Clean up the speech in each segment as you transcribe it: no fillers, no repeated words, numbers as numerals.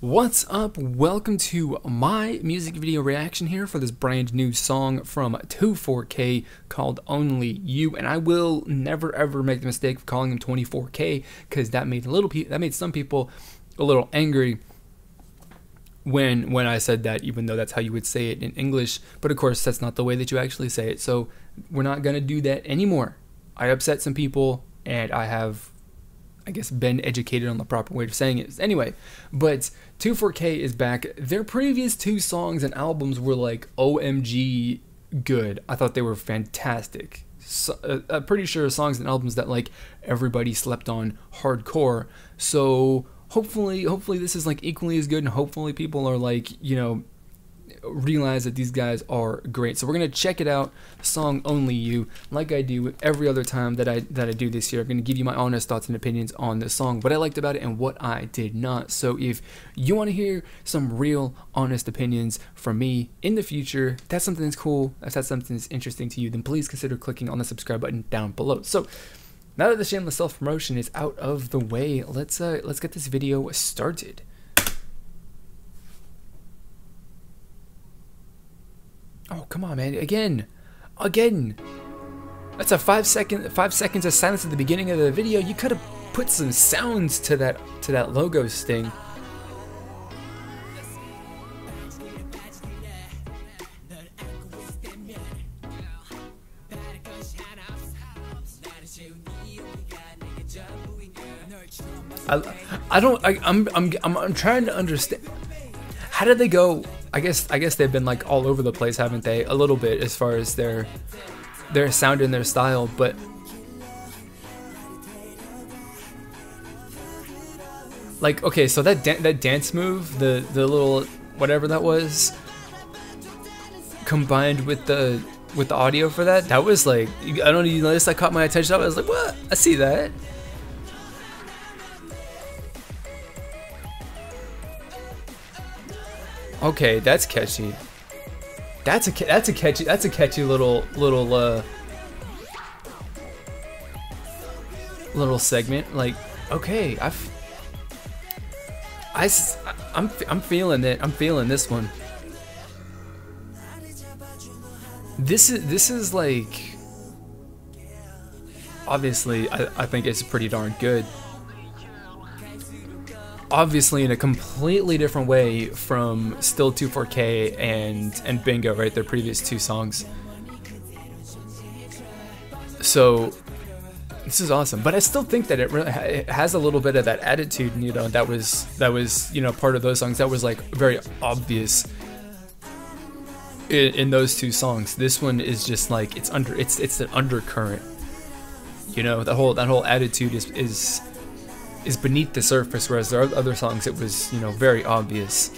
What's up? Welcome to my music video reaction here for this brand new song from 투포케이 called Only You. And I will never ever make the mistake of calling him 24K because that made some people a little angry when I said that, even though that's how you would say it in English. But of course, that's not the way that you actually say it. So we're not gonna do that anymore. I upset some people, and I have, I guess, been educated on the proper way of saying it. Anyway, but 투포케이 is back. Their previous two songs and albums were like OMG good. I thought they were fantastic. So, I'm pretty sure songs and albums that like everybody slept on hardcore. So hopefully this is like equally as good, and hopefully people are like, you know, realize that these guys are great. So we're gonna check it out, the song Only You, like I do every other time that I do this here. I'm gonna give you my honest thoughts and opinions on this song, what I liked about it and what I did not. So if you want to hear some real honest opinions from me in the future, if that's something that's cool, if that's something that's interesting to you, then please consider clicking on the subscribe button down below. So now that the shameless self-promotion is out of the way, let's get this video started. Oh, come on, man. Again. That's a 5 seconds of silence at the beginning of the video. You could have put some sounds to that logo sting. I'm trying to understand. How did they go? I guess they've been like all over the place, haven't they? A little bit as far as their sound and their style, but like, okay, so that dance move, the little whatever that was, combined with the audio for that was like, I don't know, you notice that caught my attention. I was like, what? I see that. Okay, that's catchy. That's a catchy little segment. Like, okay, I'm feeling it. I'm feeling this one. This is like, obviously I think it's pretty darn good. Obviously in a completely different way from still 투포케이 and Bingo, right? Their previous two songs. So this is awesome, but I still think that it has a little bit of that attitude, you know, that was you know, part of those songs that was like very obvious in those two songs. This one is just like, it's an undercurrent, you know, that whole attitude is beneath the surface, whereas there are other songs it was, you know, very obvious.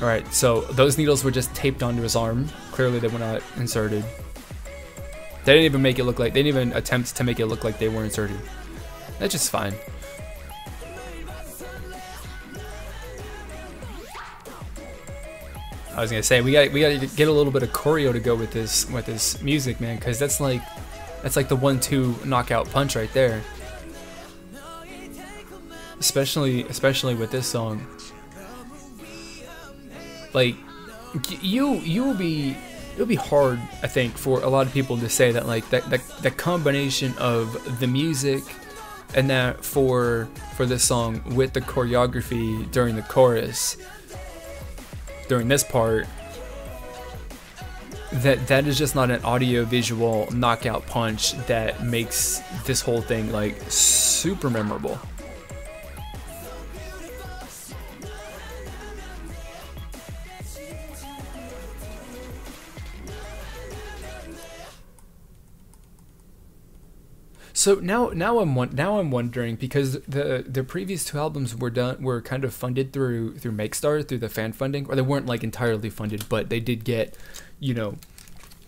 Alright, so those needles were just taped onto his arm. Clearly they were not inserted. They didn't even make it look like, they didn't even attempt to make it look like they were inserted. That's just fine. I was gonna say, we gotta get a little bit of choreo to go with this music, man, because that's like the 1-2 knockout punch right there. Especially with this song. Like, it'll be hard, I think, for a lot of people to say that like that combination of the music and that for this song with the choreography during the chorus, during this part, that is just not an audio visual knockout punch that makes this whole thing like super memorable. So now I'm wondering, because the previous two albums were kind of funded through Makestar, through the fan funding, or they weren't like entirely funded, but they did get, you know,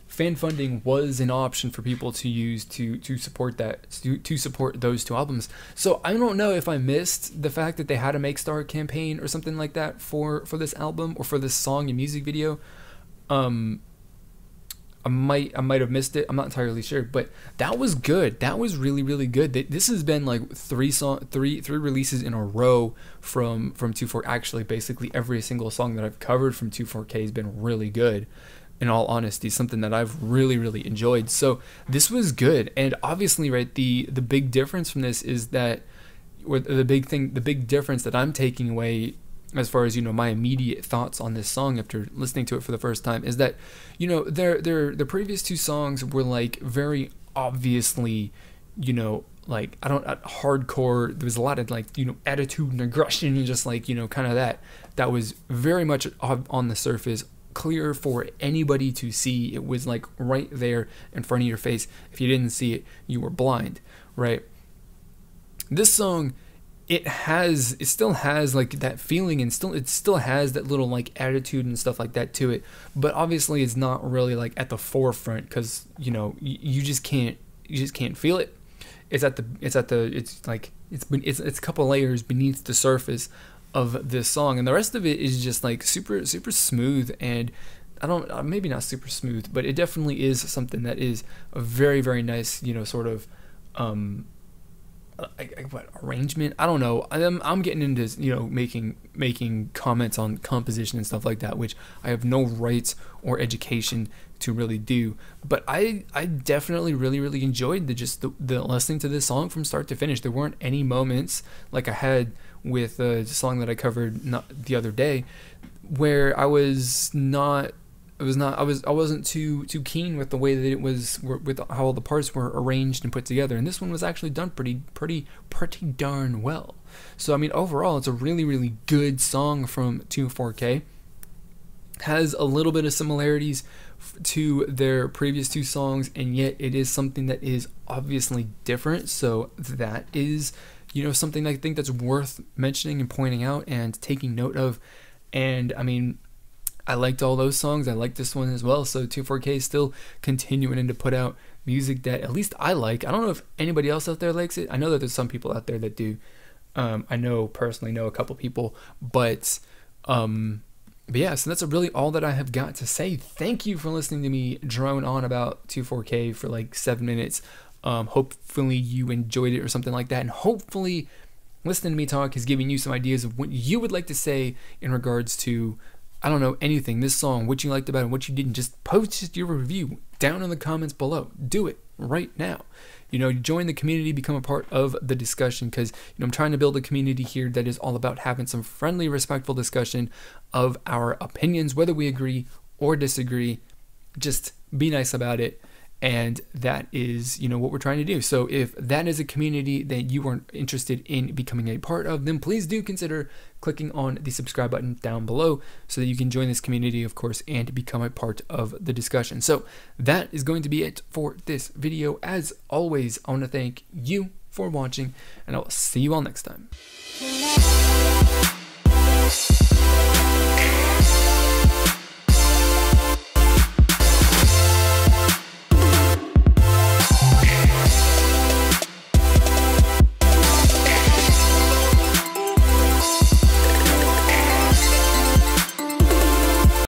fan funding was an option for people to use to support those two albums. So I don't know if I missed the fact that they had a Makestar campaign or something like that for this album or for this song and music video. I might have missed it. I'm not entirely sure, but that was good. That was really, really good. This has been like three releases in a row from 2/4. Actually, basically every single song that I've covered from 2/4K has been really good. In all honesty, something that I've really, really enjoyed. So this was good, and obviously, right, the big difference from this is that, or the big difference that I'm taking away, as far as, you know, my immediate thoughts on this song after listening to it for the first time, is that, you know, the previous two songs were like very obviously, you know, like hardcore. There was a lot of like, you know, attitude and aggression and just like, you know, kind of that was very much on the surface, clear for anybody to see. It was like right there in front of your face. If you didn't see it, you were blind, right? This song, it still has like that feeling, and it still has that little like attitude and stuff like that to it, but obviously it's not really like at the forefront, because, you know, you just can't feel it. It's a couple layers beneath the surface of this song, and the rest of it is just like super smooth. And maybe not super smooth, but it definitely is something that is a very, very nice, you know, sort of what arrangement. I don't know. I'm getting into, you know, making comments on composition and stuff like that, which I have no rights or education to really do. But I definitely really, really enjoyed the listening to this song from start to finish. There weren't any moments like I had with the song that I covered the other day where I wasn't too keen with the way that it was, with how all the parts were arranged and put together. And this one was actually done pretty darn well. So I mean, overall, it's a really, really good song from 2/4K. Has a little bit of similarities to their previous two songs, and yet it is something that is obviously different. So that is, you know, something I think that's worth mentioning and pointing out and taking note of. And I mean, I liked all those songs. I like this one as well. So 2/4K is still continuing to put out music that at least I like. I don't know if anybody else out there likes it. I know that there's some people out there that do. I personally know a couple people, but yeah, so that's really all that I have got to say. Thank you for listening to me drone on about 2/4K for like 7 minutes. Hopefully you enjoyed it or something like that, and hopefully listening to me talk is giving you some ideas of what you would like to say in regards to, I don't know, anything, this song, what you liked about it, what you didn't. Just post your review down in the comments below. Do it right now. You know, join the community, become a part of the discussion, because, you know, I'm trying to build a community here that is all about having some friendly, respectful discussion of our opinions, whether we agree or disagree. Just be nice about it. And that is, you know, what we're trying to do. So if that is a community that you are interested in becoming a part of, then please do consider clicking on the subscribe button down below so that you can join this community, of course, and become a part of the discussion. So that is going to be it for this video. As always, I want to thank you for watching, and I will see you all next time.